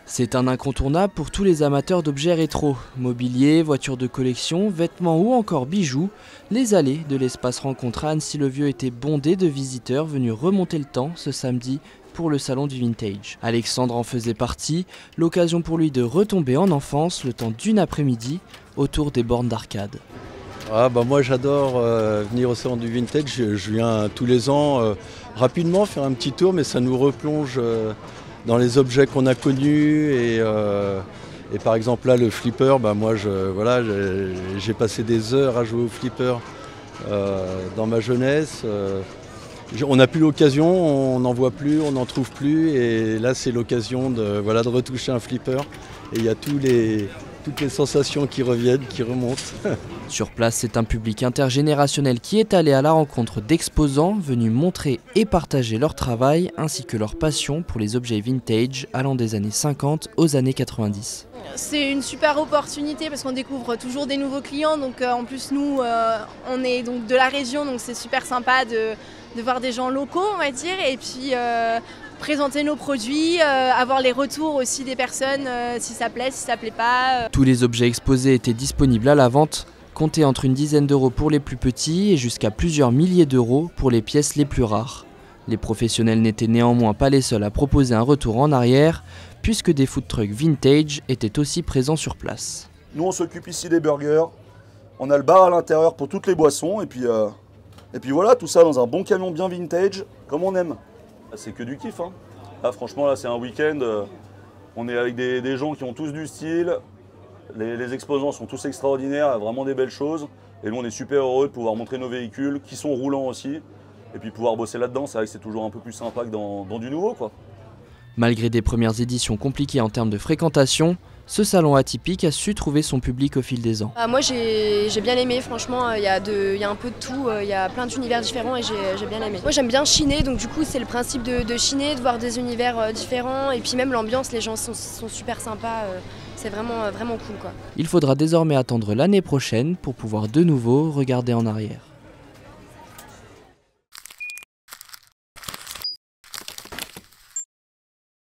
C'est un incontournable pour tous les amateurs d'objets rétro. Mobilier, voitures de collection, vêtements ou encore bijoux, les allées de l'espace rencontre à Annecy-le-Vieux étaient bondées de visiteurs venus remonter le temps ce samedi pour le salon du vintage. Alexandre en faisait partie, l'occasion pour lui de retomber en enfance le temps d'une après-midi autour des bornes d'arcade. Moi j'adore venir au salon du vintage, je viens tous les ans rapidement faire un petit tour, mais ça nous replonge dans les objets qu'on a connus et par exemple là le flipper, j'ai passé des heures à jouer au flipper dans ma jeunesse. On n'a plus l'occasion, on n'en voit plus, on n'en trouve plus et là c'est l'occasion de retoucher un flipper et il y a toutes les sensations qui reviennent, qui remontent. Sur place, c'est un public intergénérationnel qui est allé à la rencontre d'exposants venus montrer et partager leur travail ainsi que leur passion pour les objets vintage allant des années 50 aux années 90. C'est une super opportunité parce qu'on découvre toujours des nouveaux clients. Donc en plus nous, on est donc de la région, donc c'est super sympa de voir des gens locaux, on va dire, et puis présenter nos produits, avoir les retours aussi des personnes, si ça plaît, si ça plaît pas. Tous les objets exposés étaient disponibles à la vente, comptés entre une dizaine d'euros pour les plus petits et jusqu'à plusieurs milliers d'euros pour les pièces les plus rares. Les professionnels n'étaient néanmoins pas les seuls à proposer un retour en arrière, puisque des food trucks vintage étaient aussi présents sur place. Nous on s'occupe ici des burgers, on a le bar à l'intérieur pour toutes les boissons et puis voilà, tout ça dans un bon camion bien vintage, comme on aime. C'est que du kiff, hein. Là franchement là c'est un week-end, on est avec des gens qui ont tous du style, les exposants sont tous extraordinaires, vraiment des belles choses. Et nous on est super heureux de pouvoir montrer nos véhicules, qui sont roulants aussi, et puis pouvoir bosser là-dedans, c'est vrai que c'est toujours un peu plus sympa que dans du nouveau, quoi. Malgré des premières éditions compliquées en termes de fréquentation, ce salon atypique a su trouver son public au fil des ans. Moi j'ai bien aimé, franchement, il y a un peu de tout, il y a plein d'univers différents et j'ai bien aimé. Moi j'aime bien chiner, donc du coup c'est le principe de chiner, de voir des univers différents et puis même l'ambiance, les gens sont super sympas, c'est vraiment cool, quoi. Il faudra désormais attendre l'année prochaine pour pouvoir de nouveau regarder en arrière.